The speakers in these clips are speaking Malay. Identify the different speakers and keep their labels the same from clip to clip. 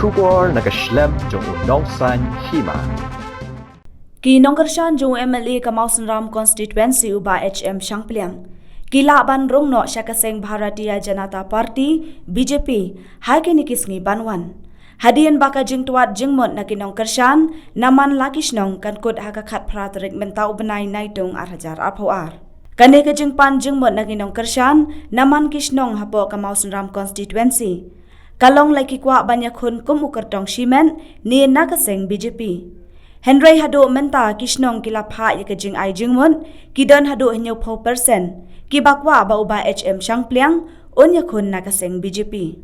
Speaker 1: Kubor nakaslem jong unongsan hima.
Speaker 2: Ki nongkershan jong MLA Kamausan Ram constituency uba HM Shangpliang. Kila ban rongno Syakaseng Bharatiya Janata Party BJP hake nikisngi banwan. Hadian baka jing tuat jingmot na kinongkershan naman lakisnong kan kod hakakat pratarik mentau benai naitung arhajar arpawar. Kane ke jingpan jingmot na kinongkershan naman kisnong hapo Kamausan Ram constituency. Kalong laki kwa banyak hun kum ukertong shimen ni nakaseng BJP. Henry hado menta kisnong kilapha ya kejing ai jingmon kidon hado henyo 4%. Kibakwa ba uba HM Shangpliang on yakun nakaseng BJP.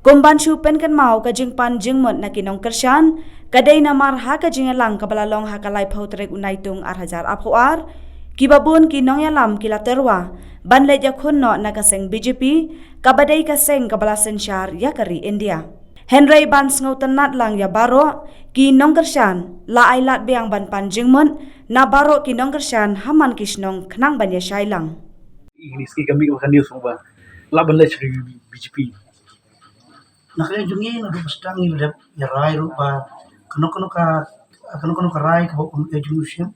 Speaker 2: Kumban shupen kan mau kajing pan jingmon na kinongkershan kadai namar ha kajing alang kabalalong hakalai pautrek unaitung arhajar aphoar kibabun kinong yalam kilaterwa banlet yakun no nakaseng BJP kabadai kaseng kabalasen syar yakari India. Henry Bans ngautanat lang ya baro ki nongkershan la ailat beang ban panjingmon na baro ki nongkershan haman kisnong knang ban ya shailang.
Speaker 3: Inglis ki kami makan dia semua laban le cari BJP.
Speaker 4: Nak kaya jungi na dupastang ni ya rai rupa kano ka rai ka bokong education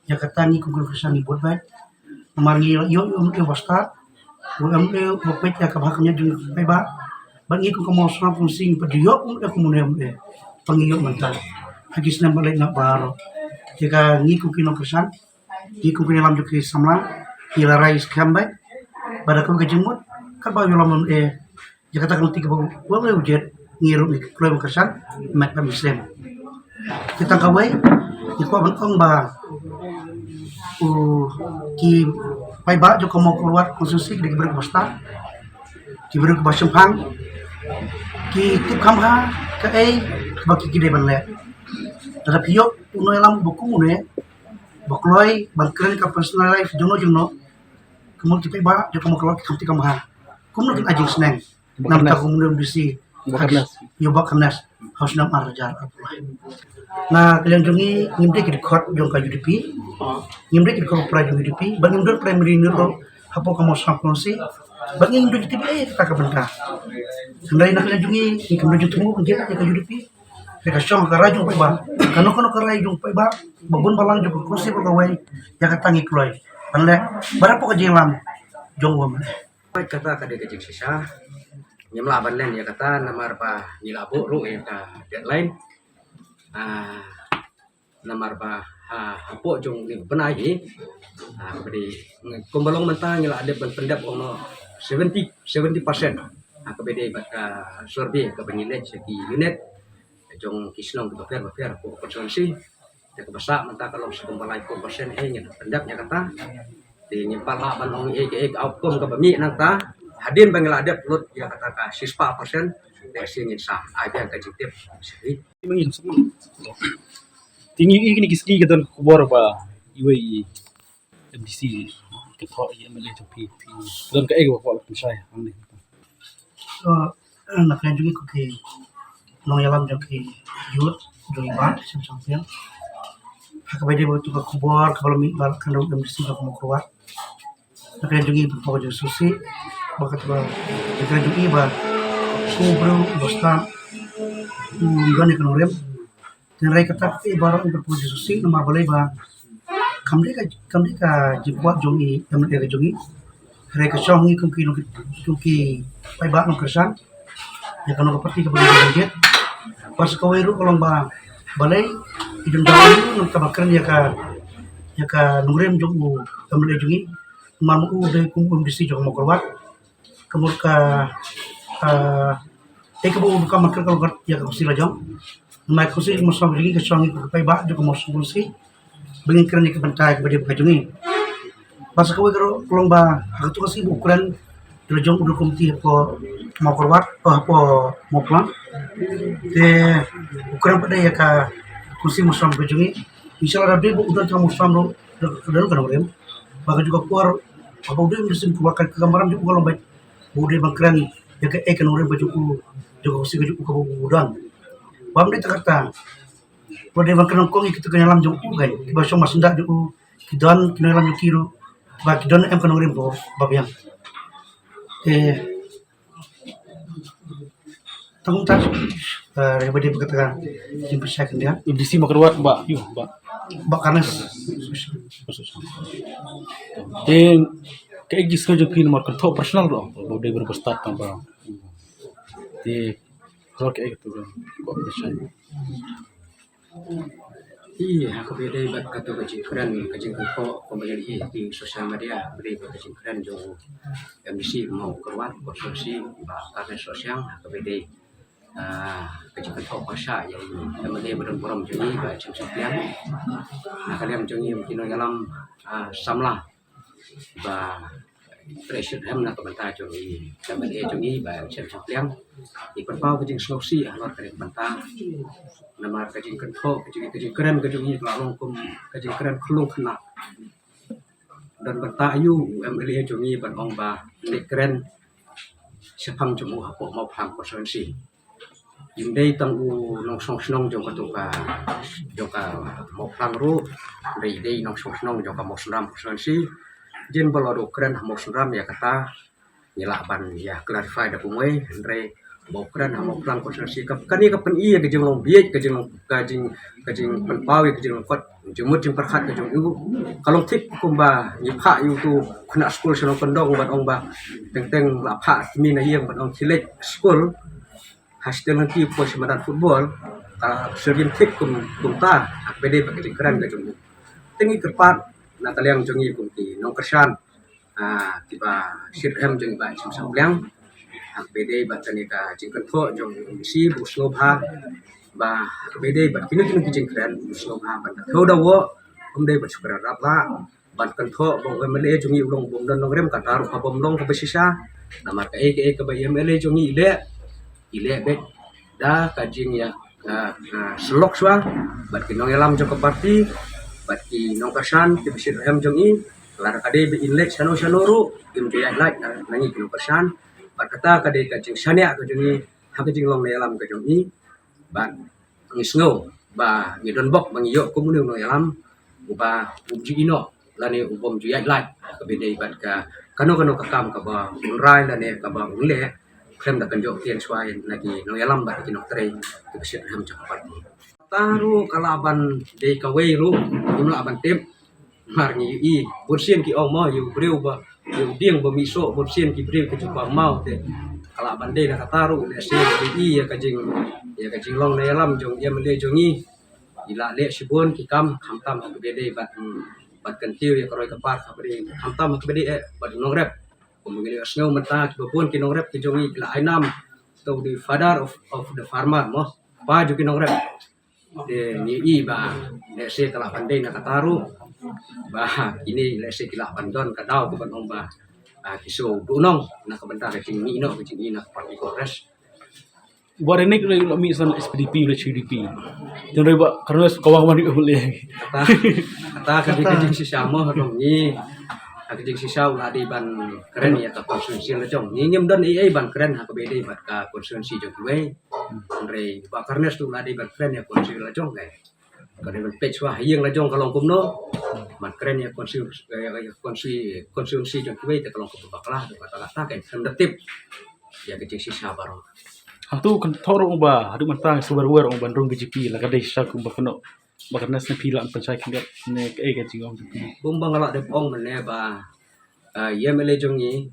Speaker 4: ya kata ni kung kesan ni buat baik namangi yo basta bopet ya kabahaknya jungi pai ba bangi kung kamosra kung sing padiyo kung kumunem pangiyo mental hagis na balik na baro jika ni kung kinongkesan ni kung kinalam juki samlang ila rai skambay pada kung kajimut kabayo lamon jika tak ngerti kebawa boleh ujet ngiru ni keluar kesan mat pamisem kita kawai ikut bantong ba ki pai ba jo komo keluar konsumsi di beruk basta ki beruk basempang ki tip kamha ka baki ki de banle tetapi yo uno elam buku mune bokloi bangkren ka personal life jono kemudian ki pai ba jo komo keluar ki kamha kumno kin ajing seneng nam ta kemudian bisi yo bakarnas harus nam arjar apulai nah kalian jungi ngimde ki kot jong ka UDP ngimde ki ko pra jong UDP bang ngimde primary niro hapo kamo samponsi bang ngimde UDP ta ka benta sendai nak kalian jungi ni kamo jong tunggu ke ka UDP ka syong ka rajung pa ba kano ka rajung pa ba babun balang jong kursi pegawai ya katangi kloy panle berapa ka jelam jong wa
Speaker 5: kata kada kecik sisa nyemla banlen ya kata namar pa nilabo ru ka deadline namar pa hapo jong ni benai beri kumbalong mentang ngila ada pendap ono 70% kabede baka survey ka benilek segi unit jong kisnong to fair ko konsensi te ko basa mentang kalau sekumbalai ko persen nya pendapnya kata di nyempal ban ong outcome ka bami nang ta hadin bangla adat lut ya kata ka sispa persen dari sah ada ka jitip sih
Speaker 3: Mengin semua. Tinggi ini kiski kita kubor ba iwe MDC kita MLA to PP dan ka ego ko saya angni.
Speaker 4: so nak kaya jungi ko ki nong yalam jo ki yut jo ibat sampian hakabay de botu ka kubor ka balami bal kan daw MDC ka mo keluar nak kaya jungi po jo susi bakat ba kaya jungi ba kubro basta gani kan rem dan rai kata ibarat untuk puji susi nomor boleh ba kamde ka jibwa jongi yang mereka jongi rai ka songi kungki pai ba no kersan ya kan seperti kebetulan budget pas kawiru kalau ba balai idun dalam ka bakran ya ka nurem jongu yang mereka jongi mamu de kum disi jong mo keluar kemudian ka buka makan kalau ya ka sila jong mai kusi mo sa bigi ka songi ko pai ba jo mo susi bengin keren ke bentai ke badi jungi pas ko gero kulong ba hatu kasi ukuran dilo jong udah komiti ko mau keluar apa mau pulang te ukuran pada ya ka kusi mo sa jungi insyaallah rabbi bu udah kamu samro dan kan orang baga juga keluar apa udah mesti keluarkan ke gambaran juga kalau baik udah bangkran ya ka kan orang baju ku juga kusi ku ka udan bam di Jakarta kalau dia bangkran kong itu kenyalam jong ugai ba so mas ndak ju kidan kenyalam ju kiro ba kidan em kan orang bo babiang tanggung tas daripada berkatakan jumpa saya dia
Speaker 3: MDC mau keluar ba yo ba
Speaker 4: bakanas
Speaker 3: then kayak gis ko jokin mar kan to personal do bo de berbestat tanpa di kalau kayak gitu kan kok bisa
Speaker 5: Iya, aku beda buat kata kecil keren, kecil kau menjadi di sosial media beri kecil keren jo MDC mau keluar konsumsi karena sosial aku beda kecil kau pasca yang kemudian berdoa jadi baca sekian, nah kalian jadi mungkin dalam samlah bah pressure hem nak bentar jadi kemudian jadi baca sekian, ikut pau kecil solusi alur kalian bentar nama kajing kentok kajing keren kajing ini lalu kajing keren kelung kena dan bertayu MLA jongi berong bah nek keren sepang jemu hapok mau paham konsensi indai tanggu nong song senong jong katuka joka mau paham ru dei nong song senong joka mau senam konsensi jen balado keren mau senam ya kata nyelaban ya clarify da pumai andre mau keren mau pelan konsensi kan ini kapan iya kejeng long biak kejeng penpawi kejeng long kot jemut jeng perhat kejeng ibu kalau tip kumba nyipak iu tu kena school senong pendong bat ong ba teng lapha mina iya bat ong cilik school hasil nanti pos madan football serin tip kumta pede kejeng keren kejeng tengi kerpat na kaliang jongi kumti nong kersan tiba sirhem jeng ba jeng sambliang beda batani ka jingkan tho jong si busloba ba beda bat kini kijing keren busloba bat tho dawo umde bat sukra rapla bat kan tho bong mele jongi ulong bong dan nogrem katar ka bom long ka besisa nama ka ke ba mele jongi ile bet da kajing ya selok swa bat kinong elam jong ka parti bat ki nong kasan ke bisir hem jongi lar kade be inlet sano ru imde light nangi kinong kasan kata kadai kajing sania kajing hakajing long dalam kajing ni ban ngisno ba ngidon bok bangiyo komunung no yalam uba umji ino lane ubom juyat lat kabedai bat ka kano kakam ka ba unrai lane ka ba unle krem da kanjo tien swai lagi no yalam bat kinok tre kebesir ham parti taru kalaban dei kawei ru jumlah aban tip marngi i bursian ki oma yu breu ba yung diang bamiso bursian ki breu ke jumpa mau te kala bandai na kataru le se i ya kajing long na yalam jong ya mele jongi ila le sibon ki kam hamtam ke bede bat kentiu ya koroi kapar kabri hamtam ke bede bat nongrep kumungili asngo mata ki bopun ki nongrep ki jongi ila ainam to the father of the farmer mo pa ju ki nongrep de ni i ba le se kala bandai na kataru bah ini lese kila bandon kadau ke banong bah kiso dunong na kabanta ke cing ino ke cing ina parti kongres
Speaker 3: buat ini kalau misal SPDP oleh CDP jangan reba karena kawang mandi boleh
Speaker 5: kata kajing sisamo dong ni kajing sisau lah di ban keren ya ke konstitusi lejong ni nyem dan ban keren ha ke bede bat ka konstitusi jong we andre ba karena tu lah di ban keren ya konstitusi lejong kae kadang page wah yang lajong kalau kumno mat keren ya konsumsi jong kuwe te kalau kum baklah kata kan sendatip ya kecil sisa baru
Speaker 3: hantu kan thoro ba hadu mantang subar-war ong bandung BJP la kadai sya kum bakno bakarna snapila an pancai kingat ne ke jingong
Speaker 5: bumbang ala de ong mene ba ya mele jongi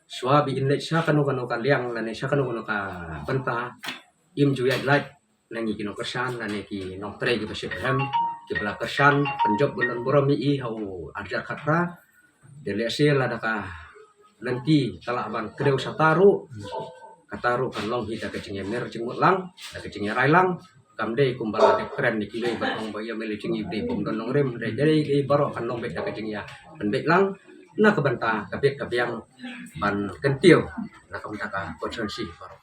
Speaker 5: swabi inlet sya kanu kaliang la ne sya kanu ka banta im juyat light nangi kino kersan nane ki noktre ki besir hem ki bela kersan penjob bulan boromi i hau arjar khatra dele ase la daka nanti kala ban kedeu sataru kataru kan long hita kecingnya mer jengmut lang da kecingnya railang kamde kumbala de keren ni kile batong baya mele cingi de bom don nongrem de jadi di baro kan long bet da kecingnya pendek lang na kebanta kabek kabiang ban kentil na kamta ka konsensi baro